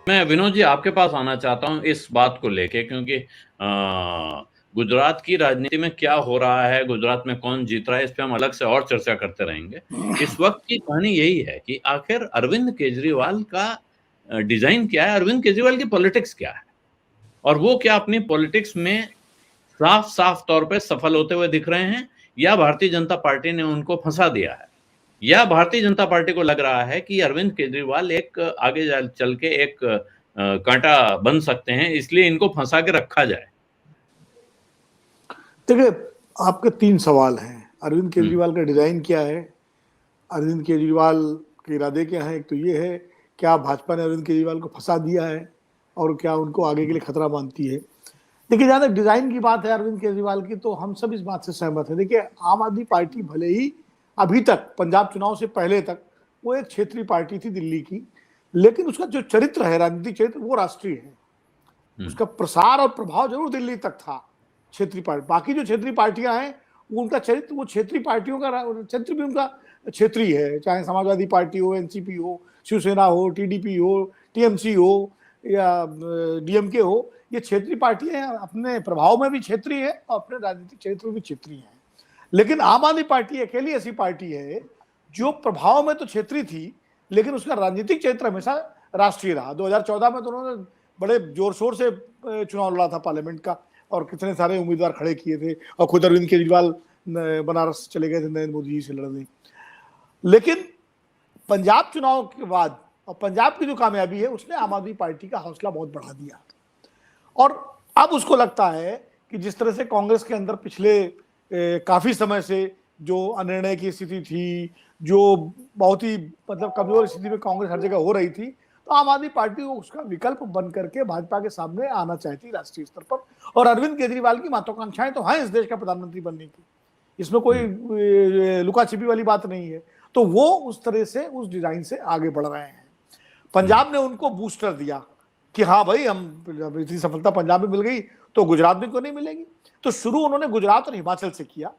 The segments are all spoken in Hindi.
मैं विनोद जी आपके पास आना चाहता हूँ इस बात को लेके, क्योंकि गुजरात की राजनीति में क्या हो रहा है, गुजरात में कौन जीत रहा है, इस पे हम अलग से और चर्चा करते रहेंगे। इस वक्त की कहानी यही है कि आखिर अरविंद केजरीवाल का डिजाइन क्या है, अरविंद केजरीवाल की पॉलिटिक्स क्या है, और वो क्या अपनी पॉलिटिक्स में साफ साफ तौर पे सफल होते हुए दिख रहे हैं, या भारतीय जनता पार्टी ने उनको फंसा दिया है, या भारतीय जनता पार्टी को लग रहा है कि अरविंद केजरीवाल एक आगे चल के एक कांटा बन सकते हैं, इसलिए इनको फंसा के रखा जाए। देखिए, आपके 3 सवाल हैं। अरविंद हम्म। केजरीवाल का डिजाइन क्या है, अरविंद केजरीवाल के इरादे क्या हैं। एक तो ये है, क्या भाजपा ने अरविंद केजरीवाल को फंसा दिया है और क्या उनको आगे के लिए खतरा मानती है। देखिए, जहां तक डिजाइन की बात है अरविंद केजरीवाल की, तो हम सब इस बात से सहमत हैं। देखिए, आम आदमी पार्टी भले ही अभी तक पंजाब चुनाव से पहले तक वो एक क्षेत्रीय पार्टी थी दिल्ली की, लेकिन उसका जो चरित्र है, राजनीतिक चरित्र, वो राष्ट्रीय है। उसका प्रसार और प्रभाव जरूर दिल्ली तक था, क्षेत्रीय पार्टी। बाकी जो क्षेत्रीय पार्टियां हैं, वो उनका चरित्र, वो क्षेत्रीय पार्टियों का चरित्र भी उनका क्षेत्रीय है। चाहे समाजवादी पार्टी हो, एनसीपी हो, शिवसेना हो, टीडीपी हो, टीएमसी हो या डीएमके हो, ये क्षेत्रीय पार्टियां अपने प्रभाव में भी क्षेत्रीय है और अपने राजनीतिक चरित्र में भी क्षेत्रीय है। लेकिन आम आदमी पार्टी अकेली ऐसी पार्टी है जो प्रभाव में तो क्षेत्रीय थी, लेकिन उसका राजनीतिक चरित्र हमेशा राष्ट्रीय रहा। 2014 में तो उन्होंने बड़े जोर शोर से चुनाव लड़ा था पार्लियामेंट का, और कितने सारे उम्मीदवार खड़े किए थे, और खुद अरविंद केजरीवाल बनारस चले गए थे नरेंद्र मोदी जी से लड़ने। लेकिन पंजाब चुनाव के बाद और पंजाब की जो कामयाबी है, उसने आम आदमी पार्टी का हौसला बहुत बढ़ा दिया। और अब उसको लगता है कि जिस तरह से कांग्रेस के अंदर पिछले काफी समय से जो अनिर्णय की स्थिति थी, जो बहुत ही मतलब कमजोर स्थिति में कांग्रेस हर जगह हो रही थी, तो आम आदमी पार्टी को उसका विकल्प बन करके भाजपा के सामने आना चाहती राष्ट्रीय स्तर पर। और अरविंद केजरीवाल की महत्वाकांक्षाएं तो हैं इस देश का प्रधानमंत्री बनने की, इसमें कोई लुका छिपी वाली बात नहीं है। तो वो उस तरह से उस डिजाइन से आगे बढ़ रहे हैं। पंजाब ने उनको बूस्टर दिया कि हाँ भाई, हम इतनी सफलता पंजाब में मिल गई तो गुजरात में क्यों नहीं मिलेगी। तो शुरू उन्होंने गुजरात और हिमाचल से किया,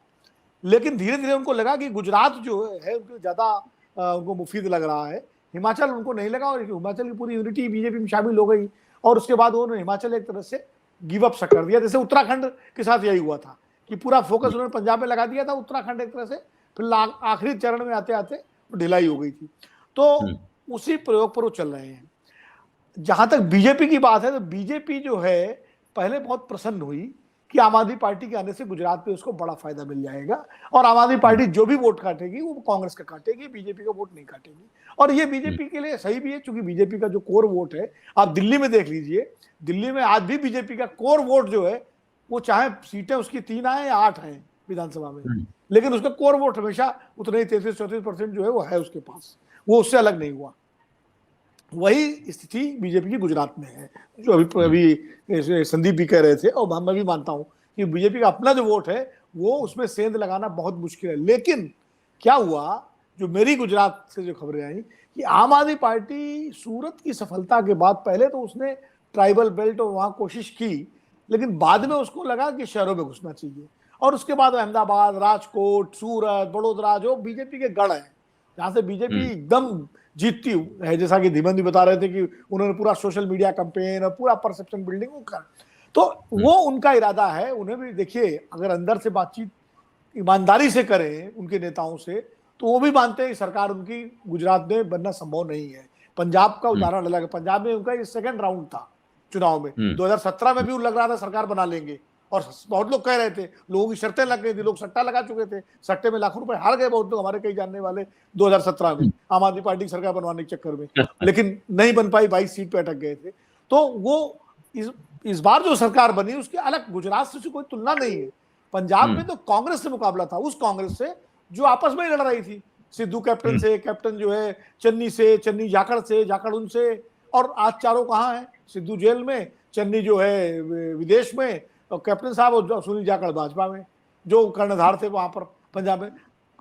लेकिन धीरे धीरे उनको लगा कि गुजरात जो है उनको ज्यादा उनको मुफीद लग रहा है, हिमाचल उनको नहीं लगा, और हिमाचल की पूरी यूनिटी बीजेपी में शामिल हो गई। और उसके बाद उन्होंने हिमाचल एक तरह से गिव अप सा कर दिया, जैसे उत्तराखंड के साथ यही हुआ था कि पूरा फोकस उन्होंने पंजाब में लगा दिया था, उत्तराखंड एक तरह से फिर आखिरी चरण में आते आते ढिलाई हो गई थी। तो उसी प्रयोग पर वो चल रहे हैं। जहां तक बीजेपी की बात है, तो बीजेपी जो है पहले बहुत प्रसन्न हुई कि आम आदमी पार्टी के आने से गुजरात में उसको बड़ा फायदा मिल जाएगा, और आम आदमी पार्टी जो भी वोट काटेगी वो कांग्रेस का काटेगी, बीजेपी का वोट नहीं काटेगी। और ये बीजेपी के लिए सही भी है, क्योंकि बीजेपी का जो कोर वोट है, आप दिल्ली में देख लीजिए, दिल्ली में आज भी बीजेपी का कोर वोट जो है, वो चाहे सीटें उसकी 3 आए या 8 आए विधानसभा में, लेकिन उसका कोर वोट हमेशा उतना ही 33-34% जो है वो है उसके पास, वो उससे अलग नहीं हुआ। वही स्थिति बीजेपी की गुजरात में है, जो अभी संदीप भी कह रहे थे, और मैं भी मानता हूं कि बीजेपी का अपना जो वोट है वो उसमें सेंध लगाना बहुत मुश्किल है। लेकिन क्या हुआ, जो मेरी गुजरात से जो खबरें आई, कि आम आदमी पार्टी सूरत की सफलता के बाद पहले तो उसने ट्राइबल बेल्ट और वहां कोशिश की, लेकिन बाद में उसको लगा कि शहरों में घुसना चाहिए, और उसके बाद अहमदाबाद, राजकोट, सूरत, बड़ोदरा जो बीजेपी के गढ़ हैं, जहां से बीजेपी एकदम जीतती है, जैसा कि धीमन भी बता रहे थे कि उन्होंने पूरा सोशल मीडिया कैंपेन और पूरा परसेप्शन बिल्डिंग कर, तो वो उनका इरादा है। उन्हें भी देखिए, अगर अंदर से बातचीत ईमानदारी से करें उनके नेताओं से, तो वो भी मानते हैं कि सरकार उनकी गुजरात में बनना संभव नहीं है। पंजाब का उदाहरण अलग है, पंजाब में उनका ये सेकंड राउंड था चुनाव में, 2017 में भी लग रहा था सरकार बना लेंगे, और बहुत लोग कह रहे थे, लोगों की शर्तें लग गई थी, लोग सट्टा लगा चुके थे, सट्टे में लाखों रुपए हार गए बहुत लोग, हमारे कई जानने वाले 2017 में आम आदमी पार्टी की सरकार बनवाने के चक्कर में, लेकिन नहीं बन पाई, 22 सीट पे अटक गए थे। तो वो इस बार जो सरकार बनी उसकी अलग गुजरात से कोई तुलना नहीं है। पंजाब में तो कांग्रेस से मुकाबला था, उस कांग्रेस से जो आपस में लड़ रही थी, सिद्धू कैप्टन से, कैप्टन जो है चन्नी से, चन्नी जाखड़ से, जाखड़ उनसे, और आज चारों कहाँ हैं, सिद्धू जेल में, चन्नी जो है विदेश में, और कैप्टन साहब और सुनील जाखड़ भाजपा में, जो कर्णधार थे वहां पर पंजाब में।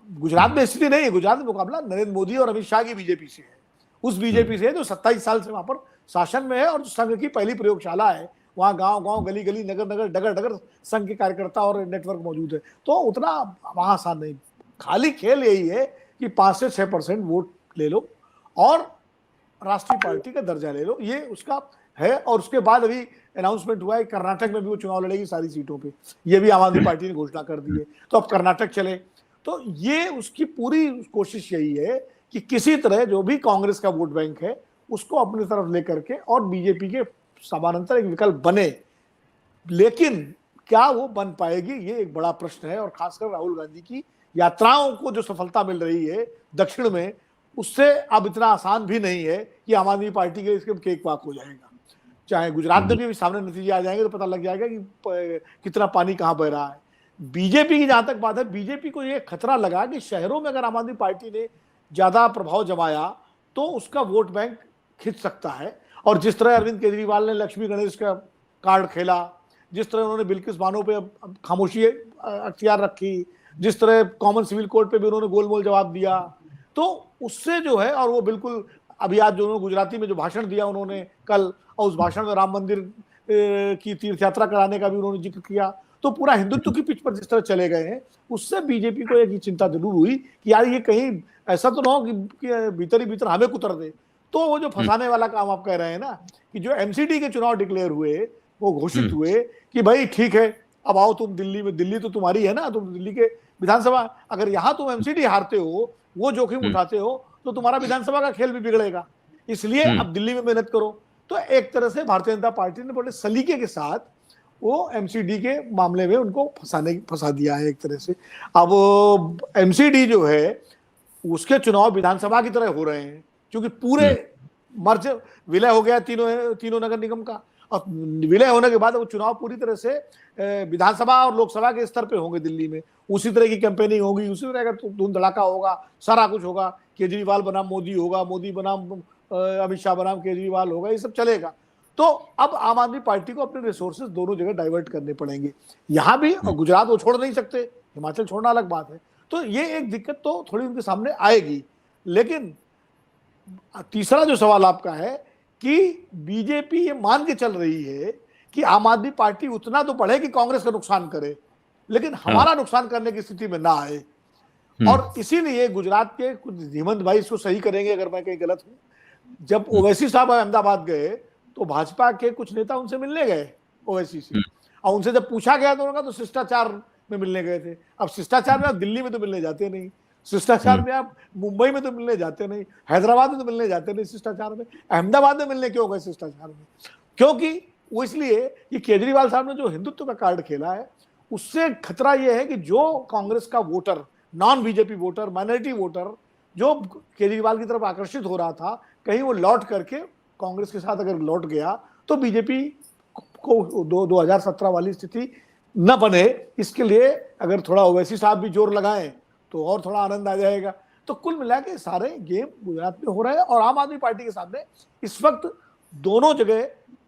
गुजरात में स्थिति नहीं है, गुजरात में मुकाबला नरेंद्र मोदी और अमित शाह की बीजेपी से है, उस बीजेपी से जो 27 साल से वहां पर शासन में है, और जो संघ की पहली प्रयोगशाला है, वहां गांव गांव, गली गली, नगर नगर, डगर डगर संघ के कार्यकर्ता और नेटवर्क मौजूद है। तो उतना वहां आसान नहीं, खाली खेल यही है कि 5 से 6% वोट ले लो, और राष्ट्रीय पार्टी का दर्जा ले लो, ये उसका है। और उसके बाद अभी अनाउंसमेंट हुआ है कर्नाटक में भी वो चुनाव लड़ेगी सारी सीटों पे, ये भी आम आदमी पार्टी ने घोषणा कर दी है। तो अब कर्नाटक चले, तो ये उसकी पूरी कोशिश यही है कि किसी तरह जो भी कांग्रेस का वोट बैंक है उसको अपनी तरफ लेकर के और बीजेपी के समानांतर एक विकल्प बने। लेकिन क्या वो बन पाएगी, ये एक बड़ा प्रश्न है। और खासकर राहुल गांधी की यात्राओं को जो सफलता मिल रही है दक्षिण में, उससे अब इतना आसान भी नहीं है कि आम आदमी पार्टी के इसके केक वाक हो जाएगा। चाहे गुजरात में भी सामने नतीजे आ जाएंगे तो पता लग जाएगा कि कितना पानी कहां बह रहा है। बीजेपी की जहां तक बात है, बीजेपी को ये खतरा लगा कि शहरों में अगर आम आदमी पार्टी ने ज्यादा प्रभाव जमाया तो उसका वोट बैंक खिंच सकता है। और जिस तरह अरविंद केजरीवाल ने लक्ष्मी गणेश का कार्ड खेला, जिस तरह उन्होंने बिल्किस बानो पे खामोशी अख्तियार रखी, जिस तरह कॉमन सिविल कोड पे भी उन्होंने गोलमोल जवाब दिया, तो उससे जो है, और वो बिल्कुल अभी आज जो उन्होंने गुजराती में जो भाषण दिया उन्होंने कल, और उस भाषण में राम मंदिर की तीर्थ यात्रा कराने का भी उन्होंने जिक्र किया, तो पूरा हिंदुत्व की पिच पर जिस तरह चले गए हैं, उससे बीजेपी को एक चिंता जरूर हुई कि यार ये कहीं ऐसा तो ना हो कि भीतर ही भीतर हमें कुतर दे। तो वो जो फंसाने वाला काम आप कह रहे हैं ना, कि जो एमसीडी के चुनाव डिक्लेयर हुए, वो घोषित हुए कि भाई ठीक है अब आओ तुम दिल्ली में, दिल्ली तो तुम्हारी है ना, तुम दिल्ली के विधानसभा, अगर यहाँ तुम एमसीडी हारते हो, वो जोखिम उठाते हो, तो तुम्हारा विधानसभा का खेल भी बिगड़ेगा, इसलिए अब दिल्ली में मेहनत करो। तो एक तरह से भारतीय जनता पार्टी ने बड़े सलीके के साथ वो एमसीडी के मामले में उनको फंसा दिया है एक तरह से। अब एमसीडी जो है उसके चुनाव विधानसभा की तरह हो रहे हैं, क्योंकि पूरे मर्ज विलय हो गया तीनों नगर निगम का, और विलय होने के बाद वो चुनाव पूरी तरह से विधानसभा और लोकसभा के स्तर पे होंगे दिल्ली में। उसी तरह की कैंपेनिंग होगी, उसी तरह का धूम धड़ाका होगा, सारा कुछ होगा। केजरीवाल बनाम मोदी होगा, मोदी बनाम अमित शाह बनाम केजरीवाल होगा, ये सब चलेगा। तो अब आम आदमी पार्टी को अपने रिसोर्सेज दोनों जगह डाइवर्ट करने पड़ेंगे, यहाँ भी, और गुजरात वो छोड़ नहीं सकते, हिमाचल छोड़ना अलग बात है। तो ये एक दिक्कत तो थोड़ी उनके सामने आएगी। लेकिन तीसरा जो सवाल आपका है कि बीजेपी ये मान के चल रही है कि आम आदमी पार्टी उतना तो बढ़े कि कांग्रेस का नुकसान करे, लेकिन हमारा नुकसान करने की स्थिति में ना आए। और इसीलिए गुजरात के कुछ हेमंत भाई इसको सही करेंगे अगर मैं कहीं गलत हूं, जब ओवैसी साहब अहमदाबाद गए तो भाजपा के कुछ नेता उनसे मिलने गए ओवैसी से, और उनसे जब पूछा गया तो उन्होंने कहा तो शिष्टाचार में मिलने गए थे। अब शिष्टाचार में आप दिल्ली में तो मिलने जाते नहीं, शिष्टाचार में आप मुंबई में तो मिलने जाते नहीं, हैदराबाद में तो मिलने जाते नहीं शिष्टाचार में, अहमदाबाद में मिलने क्यों गए शिष्टाचार में? क्योंकि वो इसलिए कि केजरीवाल साहब ने जो हिंदुत्व का कार्ड खेला है, उससे खतरा यह है कि जो कांग्रेस का voter, non BJP voter, minority voter जो केजरीवाल की तरफ आकर्षित हो रहा था, कहीं वो लौट करके कांग्रेस के साथ अगर लौट गया तो बीजेपी को 2017 वाली स्थिति न बने। इसके लिए अगर थोड़ा ओवैसी साहब भी जोर लगाएं तो और थोड़ा आनंद आ जाएगा। तो कुल मिला के सारे गेम गुजरात में हो रहे हैं, और आम आदमी पार्टी के सामने इस वक्त दोनों जगह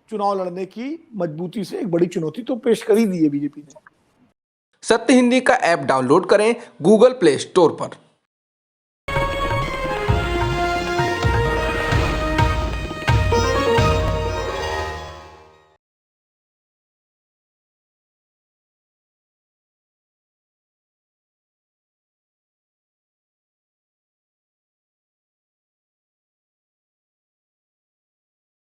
चुनाव लड़ने की मजबूती से एक बड़ी चुनौती तो पेश कर ही दी है बीजेपी ने। सत्य हिंदी का ऐप डाउनलोड करें गूगल प्ले स्टोर पर।